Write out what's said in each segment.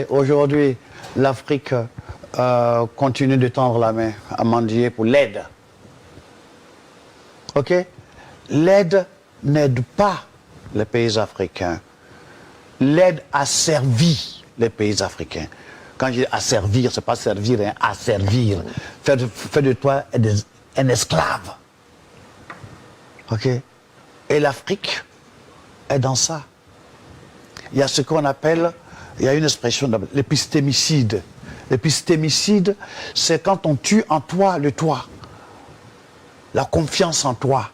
Aujourd'hui, l'Afrique continue de tendre la main à mendier pour l'aide. Ok? L'aide n'aide pas les pays africains. L'aide a servi les pays africains. Quand je dis asservir, ce n'est pas servir, hein, asservir. Faire de toi un esclave. Ok? Et l'Afrique est dans ça. Il y a ce qu'on appelle, il y a une expression, l'épistémicide. L'épistémicide, c'est quand on tue en toi le toi. La confiance en toi.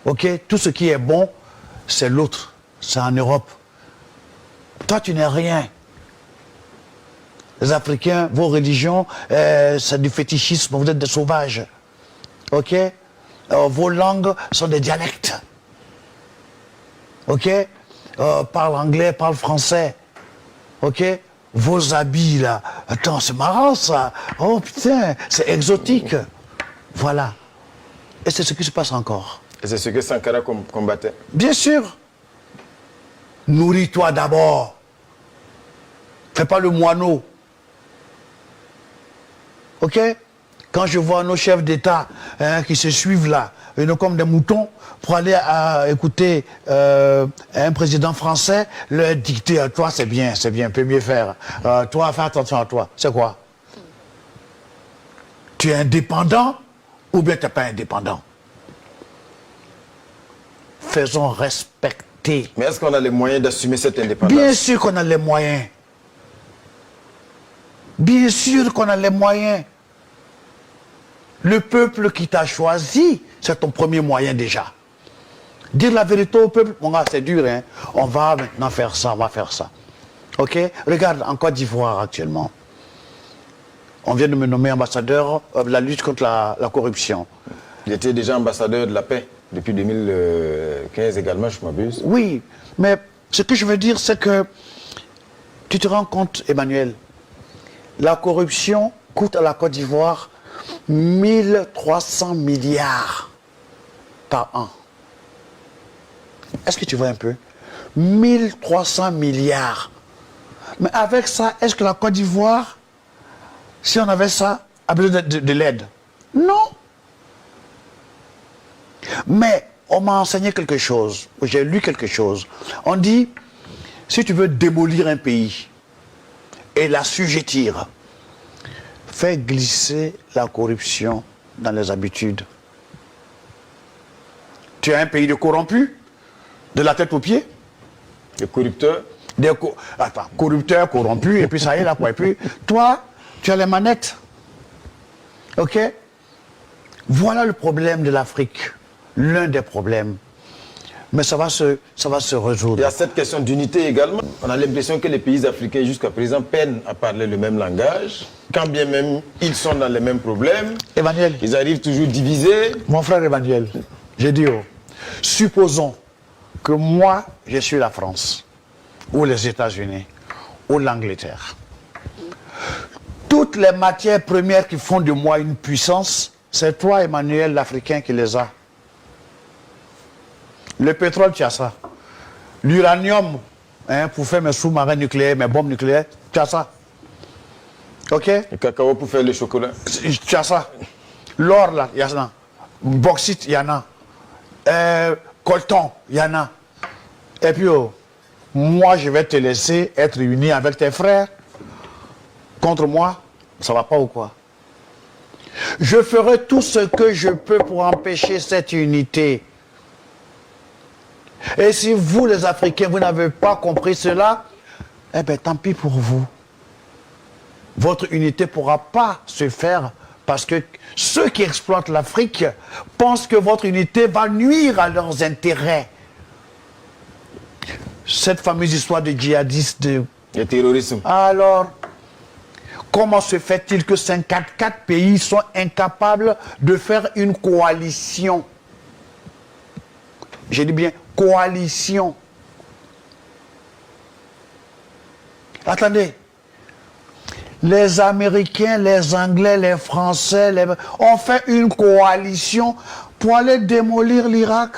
Ok? Tout ce qui est bon, c'est l'autre. C'est en Europe. Toi, tu n'es rien. Les Africains, vos religions, c'est du fétichisme, vous êtes des sauvages. Ok? Vos langues sont des dialectes. Ok? Parle anglais, parle français. Ok? Vos habits là, attends, c'est marrant ça. Oh putain, c'est exotique. Voilà. Et c'est ce qui se passe encore. Et c'est ce que Sankara combattait? Bien sûr. Nourris-toi d'abord. Fais pas le moineau. Ok? Quand je vois nos chefs d'État qui se suivent là, comme des moutons, pour aller écouter un président français, leur dicter à toi, c'est bien, peut mieux faire. Toi, fais attention à toi. C'est quoi? Tu es indépendant ou bien tu n'es pas indépendant? Faisons respecter. Mais est-ce qu'on a les moyens d'assumer cette indépendance? Bien sûr qu'on a les moyens. Bien sûr qu'on a les moyens. Le peuple qui t'a choisi, c'est ton premier moyen déjà. Dire la vérité au peuple, mon gars, c'est dur, hein. On va maintenant faire ça, on va faire ça. Ok? Regarde, en Côte d'Ivoire actuellement, on vient de me nommer ambassadeur de la lutte contre la corruption. Il était déjà ambassadeur de la paix depuis 2015 également, je m'abuse. Oui, mais ce que je veux dire, c'est que tu te rends compte, Emmanuel, la corruption coûte à la Côte d'Ivoire 1300 milliards par an. Est-ce que tu vois un peu? 1300 milliards. Mais avec ça, est-ce que la Côte d'Ivoire, si on avait ça, a besoin de l'aide? Non. Mais on m'a enseigné quelque chose, j'ai lu quelque chose. On dit, si tu veux démolir un pays et l'assujettir, fais glisser la corruption dans les habitudes. Tu as un pays de corrompus, de la tête aux pieds. Des corrupteurs. Attends, corrupteurs, corrompus, et puis ça y est là, quoi. Et puis, toi, tu as les manettes. Ok? Voilà le problème de l'Afrique. L'un des problèmes. Mais ça va se résoudre. Il y a cette question d'unité également. On a l'impression que les pays africains jusqu'à présent peinent à parler le même langage. Quand bien même ils sont dans les mêmes problèmes. Emmanuel. Ils arrivent toujours divisés. Mon frère Emmanuel, j'ai dit, supposons que moi, je suis la France, ou les États-Unis, ou l'Angleterre. Toutes les matières premières qui font de moi une puissance, c'est toi, Emmanuel, l'Africain, qui les a. Le pétrole, tu as ça. L'uranium, hein, pour faire mes sous-marins nucléaires, mes bombes nucléaires, tu as ça. Ok? Le cacao pour faire le chocolat. Tu as ça. L'or, là, il y a ça. Bauxite, il y en a. Coltan, il y en a. Et puis, moi, je vais te laisser être uni avec tes frères. Contre moi, ça va pas ou quoi? Je ferai tout ce que je peux pour empêcher cette unité. Et si vous, les Africains, vous n'avez pas compris cela, eh bien, tant pis pour vous. Votre unité ne pourra pas se faire parce que ceux qui exploitent l'Afrique pensent que votre unité va nuire à leurs intérêts. Cette fameuse histoire de djihadistes, de terrorisme. Alors, comment se fait-il que 54 pays sont incapables de faire une coalition? J'ai dit bien coalition. Attendez. Les Américains, les Anglais, les Français ont fait une coalition pour aller démolir l'Irak.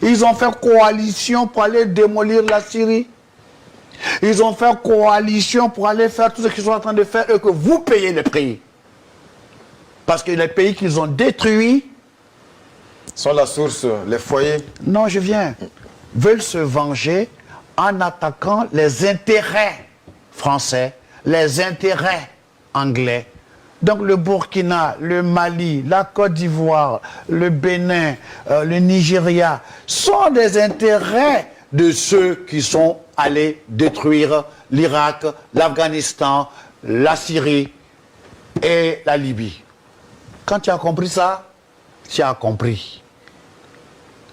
Ils ont fait coalition pour aller démolir la Syrie. Ils ont fait coalition pour aller faire tout ce qu'ils sont en train de faire et que vous payez le prix. Parce que les pays qu'ils ont détruits sont la source, les foyers. Non, je viens. Veulent se venger en attaquant les intérêts français, les intérêts anglais. Donc le Burkina, le Mali, la Côte d'Ivoire, le Bénin, le Nigeria sont des intérêts de ceux qui sont allés détruire l'Irak, l'Afghanistan, la Syrie et la Libye. Quand tu as compris ça, tu as compris.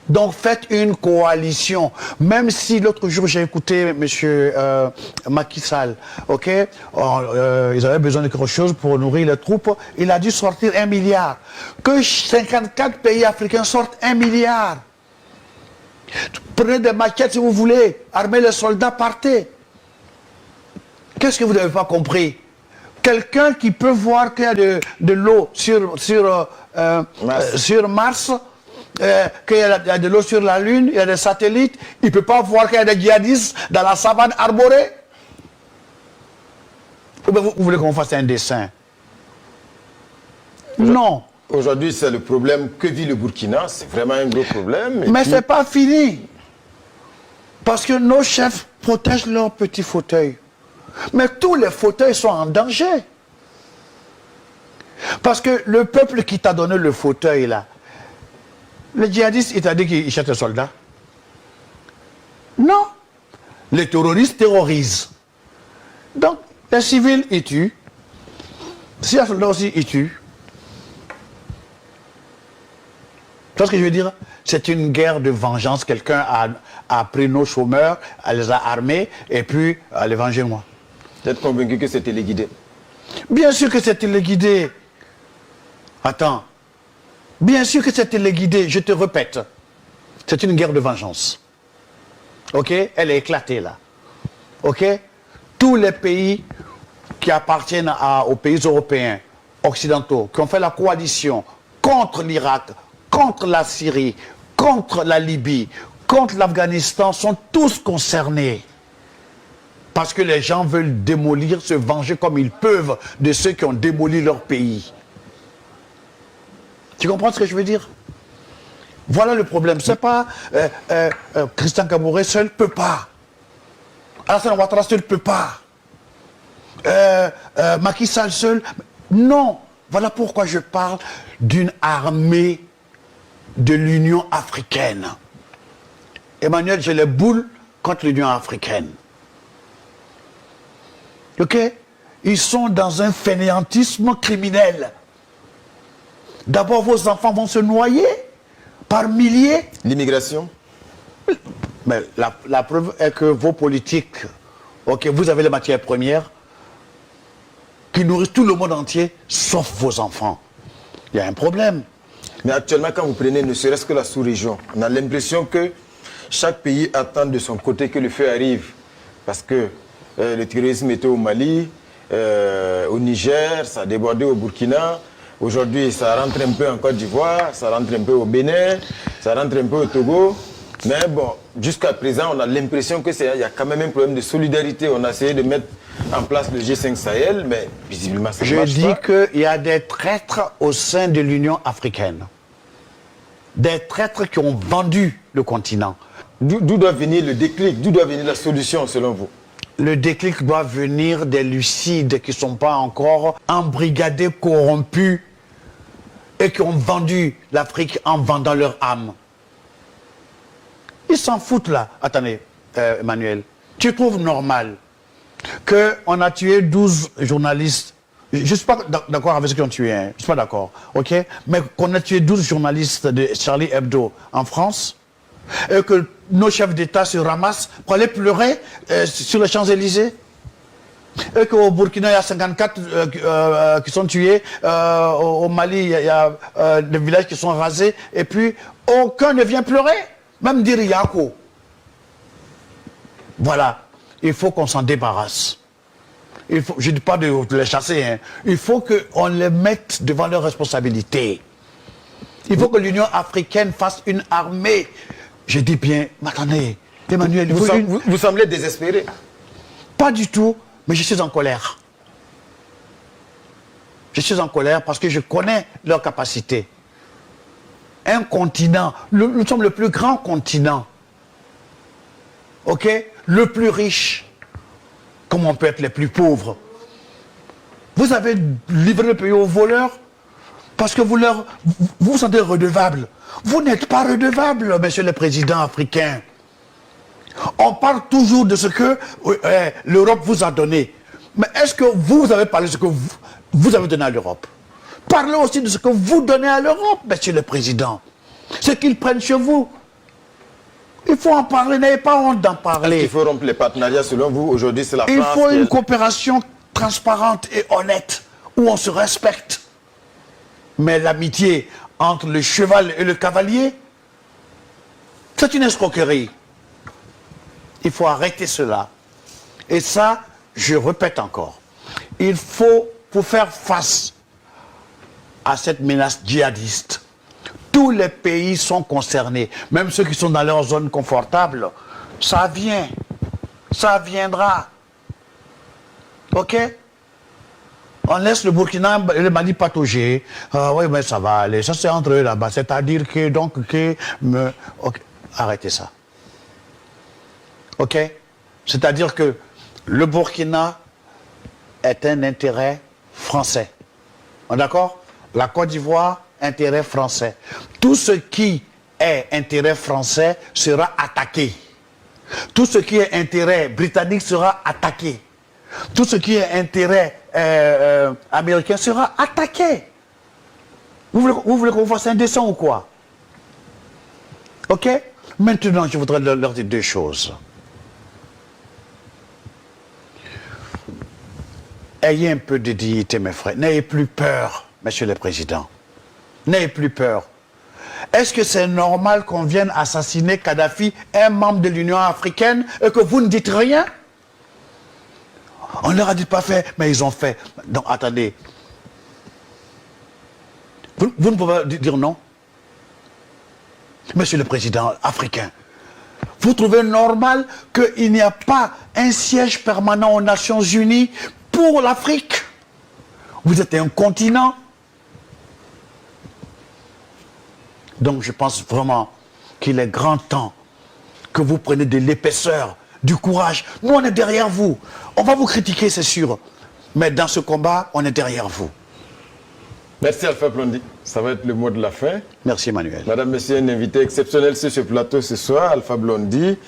Donc faites une coalition, même si l'autre jour j'ai écouté M. Macky Sall, ok, ils avaient besoin de quelque chose pour nourrir les troupes, il a dû sortir 1 milliard. Que 54 pays africains sortent 1 milliard. Prenez des maquettes si vous voulez, armez les soldats, partez. Qu'est-ce que vous n'avez pas compris? Quelqu'un qui peut voir qu'il y a de l'eau sur Mars, qu'il y a de l'eau sur la Lune, il y a des satellites, il ne peut pas voir qu'il y a des djihadistes dans la savane arborée. Ou bien vous voulez qu'on fasse un dessin? Non. Aujourd'hui, c'est le problème que vit le Burkina. C'est vraiment un gros problème. Mais ce n'est pas fini. Parce que nos chefs protègent leurs petits fauteuils. Mais tous les fauteuils sont en danger. Parce que le peuple qui t'a donné le fauteuil là, le djihadiste, il t'a dit qu'il cherche des soldats? Non. Les terroristes terrorisent. Donc, les civils, ils tuent. Si les soldats aussi, ils tuent. Tu vois ce que je veux dire? C'est une guerre de vengeance. Quelqu'un a pris nos chômeurs, les a armés, et puis les venger moi. Vous êtes convaincu que c'est téléguidé? Bien sûr que c'est téléguidé. Attends. Bien sûr que c'est téléguidé, je te répète. C'est une guerre de vengeance. Ok? Elle est éclatée là. Ok? Tous les pays qui appartiennent aux pays européens, occidentaux, qui ont fait la coalition contre l'Irak, contre la Syrie, contre la Libye, contre l'Afghanistan, sont tous concernés. Parce que les gens veulent démolir, se venger comme ils peuvent de ceux qui ont démoli leur pays. Tu comprends ce que je veux dire? Voilà le problème. C'est pas Christian Kabouré seul ne peut pas. Alassane Ouattara seul ne peut pas. Macky Sall seul. Non. Voilà pourquoi je parle d'une armée de l'Union africaine. Emmanuel, j'ai les boules contre l'Union africaine. Ok? Ils sont dans un fainéantisme criminel. D'abord, vos enfants vont se noyer par milliers. L'immigration? Mais la preuve est que vos politiques, ok, vous avez les matières premières qui nourrissent tout le monde entier, sauf vos enfants. Il y a un problème. Mais actuellement, quand vous prenez ne serait-ce que la sous-région, on a l'impression que chaque pays attend de son côté que le feu arrive. Parce que le terrorisme était au Mali, au Niger, ça a débordé au Burkina. Aujourd'hui, ça rentre un peu en Côte d'Ivoire, ça rentre un peu au Bénin, ça rentre un peu au Togo. Mais bon, jusqu'à présent, on a l'impression qu'il y a quand même un problème de solidarité. On a essayé de mettre en place le G5 Sahel, mais visiblement, ça ne marche pas. Je dis qu'il y a des traîtres au sein de l'Union africaine. Des traîtres qui ont vendu le continent. D'où doit venir le déclic? D'où doit venir la solution, selon vous? Le déclic doit venir des lucides qui ne sont pas encore embrigadés, corrompus et qui ont vendu l'Afrique en vendant leur âme. Ils s'en foutent là. Attendez, Emmanuel, tu trouves normal qu'on a tué 12 journalistes? Je ne suis pas d'accord avec ceux qui ont tué, hein. Je ne suis pas d'accord, ok? Mais qu'on a tué 12 journalistes de Charlie Hebdo en France et que nos chefs d'État se ramassent pour aller pleurer sur les Champs-Élysées. Et qu'au Burkina, il y a 54 qui sont tués. Au Mali, il y a des villages qui sont rasés. Et puis, aucun ne vient pleurer. Même dire Yako. Voilà. Il faut qu'on s'en débarrasse. Je ne dis pas de les chasser. Hein. Il faut qu'on les mette devant leurs responsabilités. Il faut que l'Union africaine fasse une armée. Je dis bien, mais attendez, Emmanuel, vous semblez désespéré. Pas du tout, mais je suis en colère. Je suis en colère parce que je connais leurs capacités. Un continent, nous sommes le plus grand continent. Ok? Le plus riche. Comment on peut être les plus pauvres? Vous avez livré le pays aux voleurs parce que vous vous sentez redevable. Vous n'êtes pas redevable, monsieur le président africain. On parle toujours de ce que l'Europe vous a donné. Mais est-ce que vous avez parlé de ce que vous avez donné à l'Europe? Parlez aussi de ce que vous donnez à l'Europe, monsieur le président. Ce qu'ils prennent chez vous. Il faut en parler, n'ayez pas honte d'en parler. Il faut rompre les partenariats selon vous. Aujourd'hui, c'est la France. Il faut une coopération transparente et honnête, où on se respecte. Mais l'amitié entre le cheval et le cavalier, c'est une escroquerie. Il faut arrêter cela. Et ça, je répète encore, il faut, pour faire face à cette menace djihadiste, tous les pays sont concernés, même ceux qui sont dans leur zone confortable. Ça vient, ça viendra. Ok? On laisse le Burkina et le Mali patauger. Oui, mais ça va aller. Ça, c'est entre eux là-bas. C'est-à-dire que, ok, arrêtez ça. Ok? C'est-à-dire que le Burkina est un intérêt français. D'accord? La Côte d'Ivoire, intérêt français. Tout ce qui est intérêt français sera attaqué. Tout ce qui est intérêt britannique sera attaqué. Tout ce qui est intérêt américain sera attaqué. Vous voulez qu'on vous fasse un dessin ou quoi? Ok? Maintenant, je voudrais leur dire deux choses. Ayez un peu de dignité, mes frères. N'ayez plus peur, monsieur le président. N'ayez plus peur. Est-ce que c'est normal qu'on vienne assassiner Kadhafi, un membre de l'Union africaine, et que vous ne dites rien? On leur a dit pas fait, mais ils ont fait. Donc attendez. Vous ne pouvez dire non? Monsieur le président africain, vous trouvez normal qu'il n'y a pas un siège permanent aux Nations Unies pour l'Afrique? Vous êtes un continent. Donc je pense vraiment qu'il est grand temps que vous preniez de l'épaisseur, du courage. Nous, on est derrière vous. On va vous critiquer, c'est sûr. Mais dans ce combat, on est derrière vous. Merci Alpha Blondy. Ça va être le mot de la fin. Merci Emmanuel. Madame, Monsieur, un invité exceptionnel sur ce plateau ce soir, Alpha Blondy.